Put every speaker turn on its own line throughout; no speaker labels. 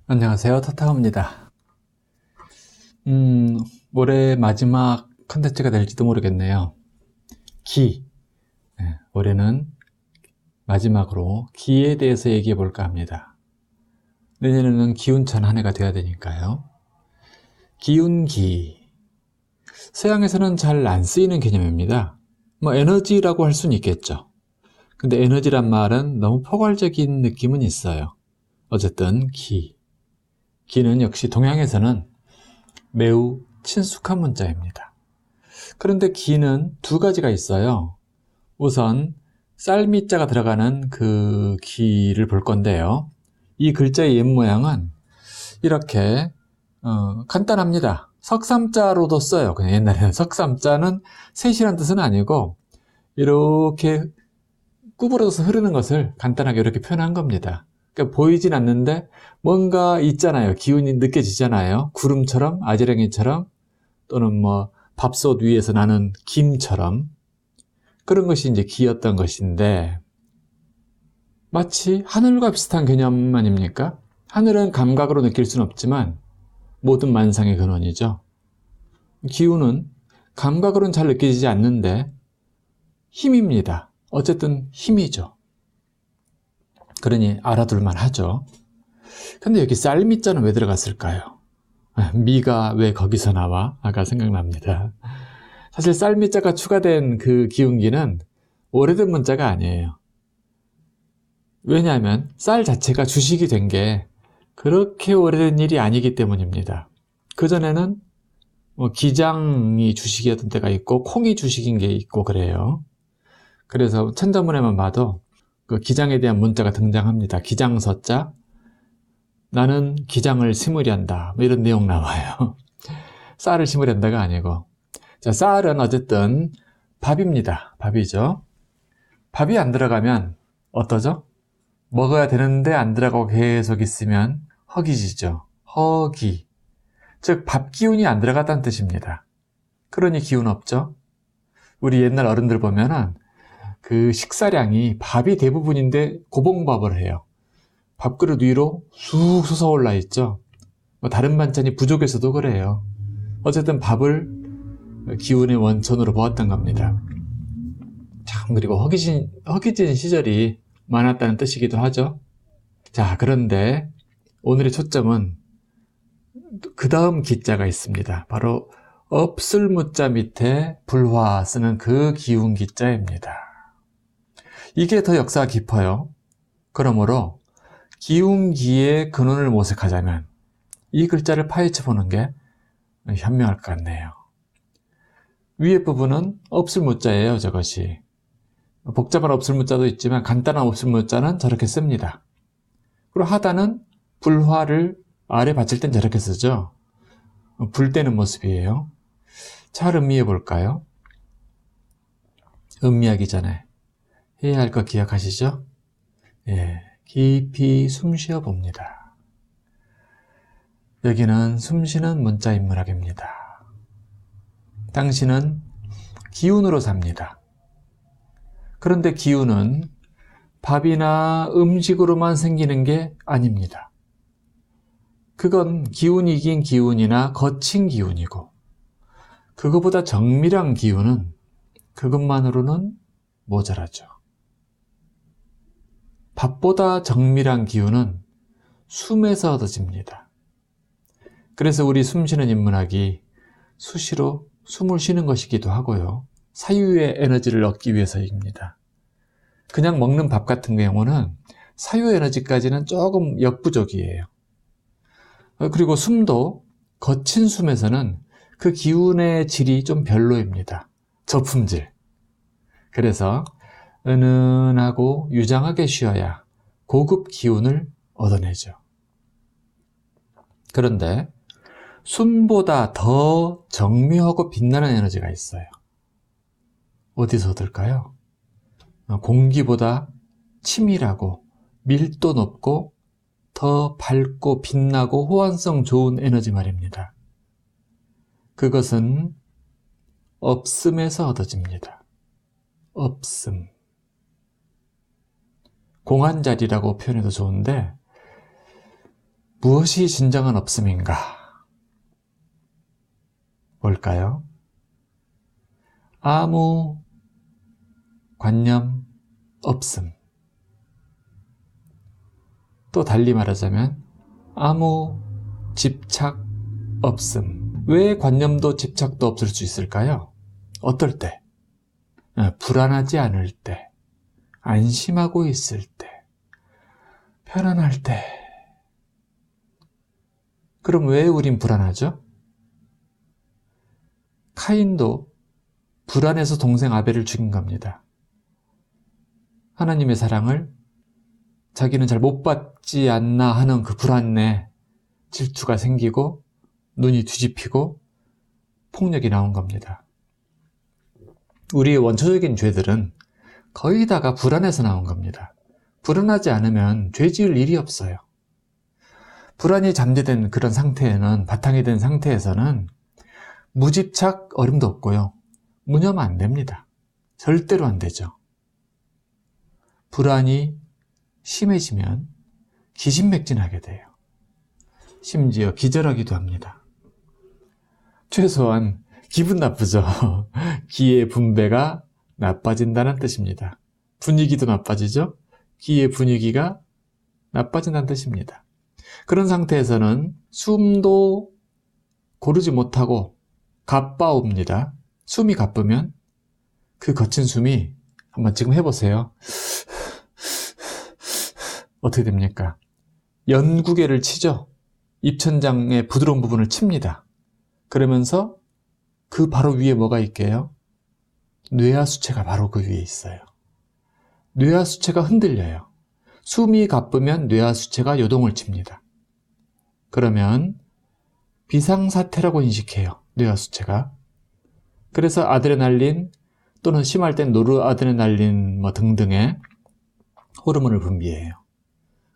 안녕하세요. 타타오입니다. 올해 마지막 컨텐츠가 될지도 모르겠네요. 기. 올해는 마지막으로 기에 대해서 얘기해 볼까 합니다. 내년에는 기운찬 한 해가 되어야 되니까요. 기운기. 서양에서는 잘 안 쓰이는 개념입니다. 에너지라고 할 수는 있겠죠. 근데 에너지란 말은 너무 포괄적인 느낌은 있어요. 어쨌든 기. 기는 역시 동양에서는 매우 친숙한 문자입니다. 그런데 기는 두 가지가 있어요. 우선 쌀미자가 들어가는 그 기를 볼 건데요. 이 글자의 옛 모양은 이렇게 간단합니다. 석삼자로도 써요. 그냥 옛날에는 석삼자는 셋이란 뜻은 아니고 이렇게 구부러져서 흐르는 것을 간단하게 이렇게 표현한 겁니다. 그러니까 보이진 않는데 뭔가 있잖아요. 기운이 느껴지잖아요. 구름처럼, 아지랑이처럼, 또는 밥솥 위에서 나는 김처럼 그런 것이 이제 기였던 것인데, 마치 하늘과 비슷한 개념 아닙니까? 하늘은 감각으로 느낄 수는 없지만 모든 만상의 근원이죠. 기운은 감각으로는 잘 느껴지지 않는데 힘입니다. 어쨌든 힘이죠. 그러니 알아둘만 하죠. 근데 여기 쌀미자는 왜 들어갔을까요? 미가 왜 거기서 나와? 아까 생각납니다. 사실 쌀미자가 추가된 그 기운기는 오래된 문자가 아니에요. 왜냐하면 쌀 자체가 주식이 된 게 그렇게 오래된 일이 아니기 때문입니다. 그전에는 기장이 주식이었던 때가 있고 콩이 주식인 게 있고 그래요. 그래서 천자문에만 봐도 그 기장에 대한 문자가 등장합니다. 기장서자, 나는 기장을 심으련다, 이런 내용 나와요. 쌀을 심으련다가 아니고. 자, 쌀은 어쨌든 밥입니다. 밥이죠. 밥이 안 들어가면 어떠죠? 먹어야 되는데 안 들어가고 계속 있으면 허기지죠. 허기. 즉, 밥 기운이 안 들어갔다는 뜻입니다. 그러니 기운 없죠? 우리 옛날 어른들 보면은 그 식사량이 밥이 대부분인데 고봉밥을 해요. 밥그릇 위로 쑥 솟아올라 있죠. 다른 반찬이 부족해서도 그래요. 어쨌든 밥을 기운의 원천으로 보았던 겁니다. 참, 그리고 허기진 시절이 많았다는 뜻이기도 하죠. 자, 그런데 오늘의 초점은 그 다음 기자가 있습니다. 바로 없을 무자 밑에 불화 쓰는 그 기운 기자입니다. 이게 더 역사가 깊어요. 그러므로 기운기의 근원을 모색하자면 이 글자를 파헤쳐 보는 게 현명할 것 같네요. 위에 부분은 없을 무자예요, 저것이. 복잡한 없을 무자도 있지만 간단한 없을 무자는 저렇게 씁니다. 그리고 하단은 불화를 아래 받칠 땐 저렇게 쓰죠. 불 때는 모습이에요. 잘 음미해 볼까요? 음미하기 전에 해야 할 거 기억하시죠? 예, 깊이 숨 쉬어 봅니다. 여기는 숨쉬는 문자인문학입니다. 당신은 기운으로 삽니다. 그런데 기운은 밥이나 음식으로만 생기는 게 아닙니다. 그건 기운이긴 기운이나 거친 기운이고, 그거보다 정밀한 기운은 그것만으로는 모자라죠. 밥보다 정밀한 기운은 숨에서 얻어집니다. 그래서 우리 숨쉬는 인문학이 수시로 숨을 쉬는 것이기도 하고요. 사유의 에너지를 얻기 위해서입니다. 그냥 먹는 밥 같은 경우는 사유 에너지까지는 조금 역부족이에요. 그리고 숨도 거친 숨에서는 그 기운의 질이 좀 별로입니다. 저품질. 그래서 은은하고 유장하게 쉬어야 고급 기운을 얻어내죠. 그런데 숨보다 더 정밀하고 빛나는 에너지가 있어요. 어디서 얻을까요? 공기보다 치밀하고 밀도 높고 더 밝고 빛나고 호환성 좋은 에너지 말입니다. 그것은 없음에서 얻어집니다. 없음. 공한자리라고 표현해도 좋은데, 무엇이 진정한 없음인가? 뭘까요? 아무 관념 없음. 또 달리 말하자면 아무 집착 없음. 왜 관념도 집착도 없을 수 있을까요? 어떨 때? 불안하지 않을 때, 안심하고 있을 때, 편안할 때. 그럼 왜 우린 불안하죠? 카인도 불안해서 동생 아벨을 죽인 겁니다. 하나님의 사랑을 자기는 잘 못 받지 않나 하는 그 불안에 질투가 생기고 눈이 뒤집히고 폭력이 나온 겁니다. 우리의 원초적인 죄들은 거의 다가 불안해서 나온 겁니다. 불안하지 않으면 죄 지을 일이 없어요. 불안이 잠재된 그런 상태에는, 바탕이 된 상태에서는 무집착 어림도 없고요. 무념 안 됩니다. 절대로 안 되죠. 불안이 심해지면 기진맥진하게 돼요. 심지어 기절하기도 합니다. 최소한 기분 나쁘죠. 기의 분배가 나빠진다는 뜻입니다. 분위기도 나빠지죠. 기의 분위기가 나빠진다는 뜻입니다. 그런 상태에서는 숨도 고르지 못하고 가빠옵니다. 숨이 가쁘면 그 거친 숨이 한번 지금 해보세요. 어떻게 됩니까? 연구개를 치죠. 입천장의 부드러운 부분을 칩니다. 그러면서 그 바로 위에 뭐가 있게요? 뇌하수체가 바로 그 위에 있어요. 뇌하수체가 흔들려요. 숨이 가쁘면 뇌하수체가 요동을 칩니다. 그러면 비상사태라고 인식해요. 뇌하수체가. 그래서 아드레날린 또는 심할 땐 노르아드레날린 등등의 호르몬을 분비해요.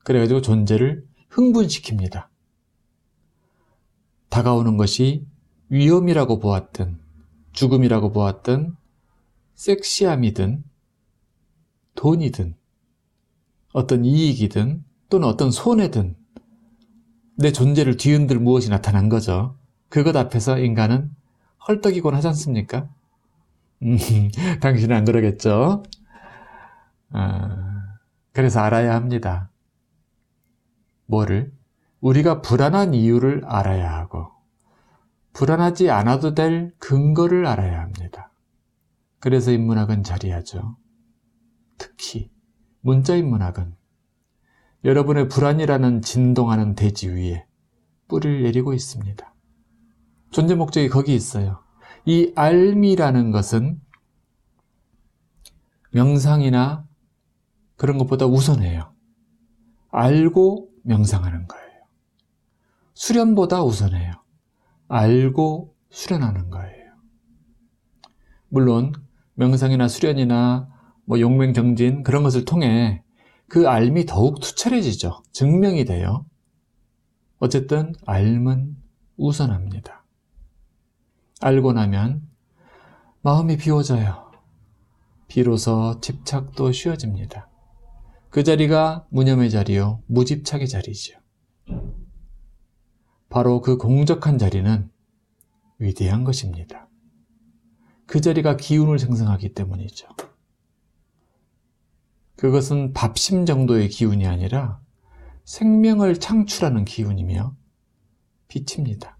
그래가지고 존재를 흥분시킵니다. 다가오는 것이 위험이라고 보았든 죽음이라고 보았든 섹시함이든 돈이든 어떤 이익이든 또는 어떤 손해든 내 존재를 뒤흔들 무엇이 나타난 거죠. 그것 앞에서 인간은 헐떡이곤 하지 않습니까? 당신은 안 그러겠죠? 그래서 알아야 합니다. 뭐를? 우리가 불안한 이유를 알아야 하고 불안하지 않아도 될 근거를 알아야 합니다. 그래서 인문학은 자리하죠. 특히 문자인문학은 여러분의 불안이라는 진동하는 대지 위에 뿌리를 내리고 있습니다. 존재 목적이 거기 있어요. 이 알미라는 것은 명상이나 그런 것보다 우선해요. 알고 명상하는 거예요. 수련보다 우선해요. 알고 수련하는 거예요. 물론 명상이나 수련이나 용맹정진 그런 것을 통해 그 알미 더욱 투철해지죠. 증명이 돼요. 어쨌든 알면 우선합니다. 알고 나면 마음이 비워져요. 비로소 집착도 쉬워집니다. 그 자리가 무념의 자리요, 무집착의 자리죠. 바로 그 공적한 자리는 위대한 것입니다. 그 자리가 기운을 생성하기 때문이죠. 그것은 밥심 정도의 기운이 아니라 생명을 창출하는 기운이며 빛입니다.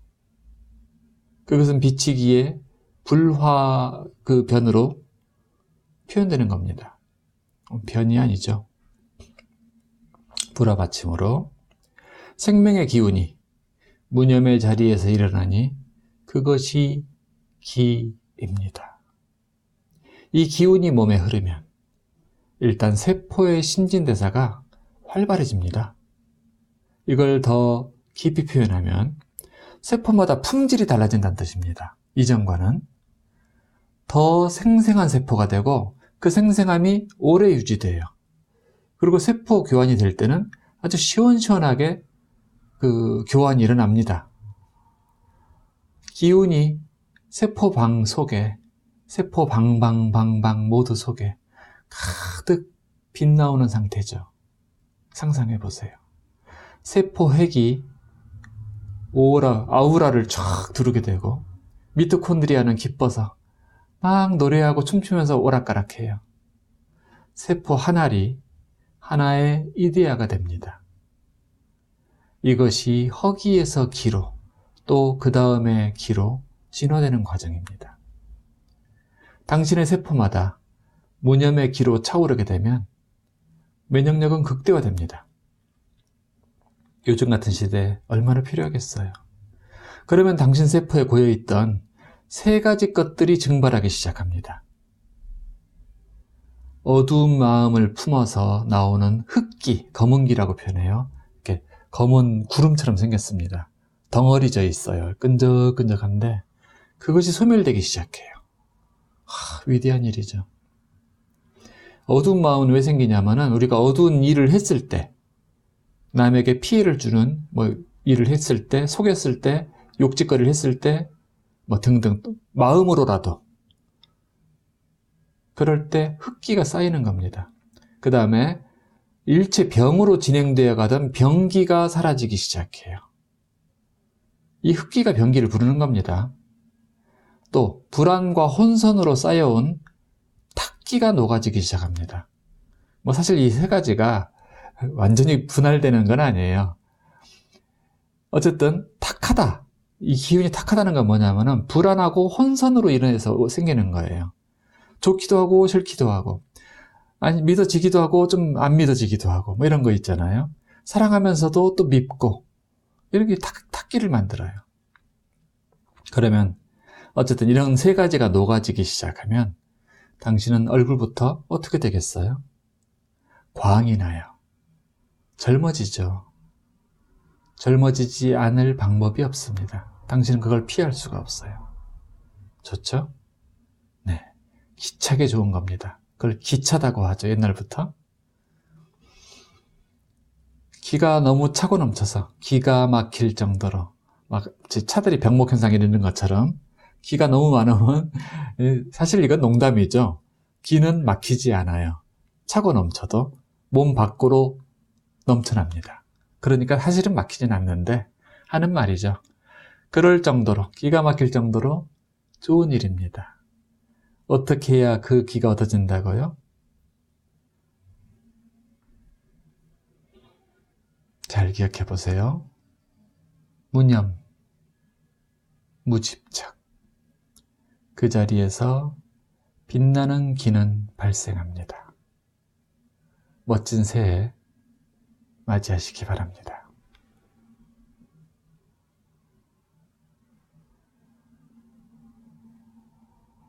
그것은 비치기에 불화 그 변으로 표현되는 겁니다. 변이 아니죠. 불화 받침으로 생명의 기운이 무념의 자리에서 일어나니 그것이 기입니다. 이 기운이 몸에 흐르면 일단 세포의 신진대사가 활발해집니다. 이걸 더 깊이 표현하면 세포마다 품질이 달라진다는 뜻입니다. 이전과는 더 생생한 세포가 되고 그 생생함이 오래 유지돼요. 그리고 세포 교환이 될 때는 아주 시원시원하게 그 교환이 일어납니다. 기운이 세포방 속에, 세포 방방 모두 속에 가득 빛나오는 상태죠. 상상해 보세요. 세포핵이 아우라를 쫙 두르게 되고 미토콘드리아는 기뻐서 막 노래하고 춤추면서 오락가락해요. 세포 한 알이 하나의 이데아가 됩니다. 이것이 허기에서 기로, 또 그 다음에 기로 진화되는 과정입니다. 당신의 세포마다 무념의 기로 차오르게 되면 면역력은 극대화됩니다. 요즘 같은 시대에 얼마나 필요하겠어요. 그러면 당신 세포에 고여있던 세 가지 것들이 증발하기 시작합니다. 어두운 마음을 품어서 나오는 흑기, 검은기라고 표현해요. 이렇게 검은 구름처럼 생겼습니다. 덩어리져 있어요. 끈적끈적한데 그것이 소멸되기 시작해요. 위대한 일이죠. 어두운 마음은 왜 생기냐면은 우리가 어두운 일을 했을 때, 남에게 피해를 주는 일을 했을 때, 속였을 때, 욕짓거리를 했을 때, 등등 마음으로라도 그럴 때 흑기가 쌓이는 겁니다. 그 다음에 일체 병으로 진행되어 가던 병기가 사라지기 시작해요. 이 흑기가 병기를 부르는 겁니다. 또 불안과 혼선으로 쌓여온 탁기가 녹아지기 시작합니다. 사실 이 세 가지가 완전히 분할되는 건 아니에요. 어쨌든 탁하다. 이 기운이 탁하다는 건 뭐냐면은 불안하고 혼선으로 인해서 생기는 거예요. 좋기도 하고 싫기도 하고, 아니 믿어지기도 하고 좀 안 믿어지기도 하고 이런 거 있잖아요. 사랑하면서도 또 밉고 이렇게 탁기를 만들어요. 그러면 어쨌든 이런 세 가지가 녹아지기 시작하면 당신은 얼굴부터 어떻게 되겠어요? 광이 나요. 젊어지죠. 젊어지지 않을 방법이 없습니다. 당신은 그걸 피할 수가 없어요. 좋죠? 네, 기차게 좋은 겁니다. 그걸 기차다고 하죠, 옛날부터. 기가 너무 차고 넘쳐서 기가 막힐 정도로 막 차들이 병목 현상이 있는 것처럼 기가 너무 많으면 사실 이건 농담이죠. 기는 막히지 않아요. 차고 넘쳐도 몸 밖으로 넘쳐납니다. 그러니까 사실은 막히진 않는데 하는 말이죠. 그럴 정도로, 기가 막힐 정도로 좋은 일입니다. 어떻게 해야 그 기가 얻어진다고요? 잘 기억해 보세요. 무념, 무집착. 그 자리에서 빛나는 기는 발생합니다. 멋진 새해 맞이하시기 바랍니다.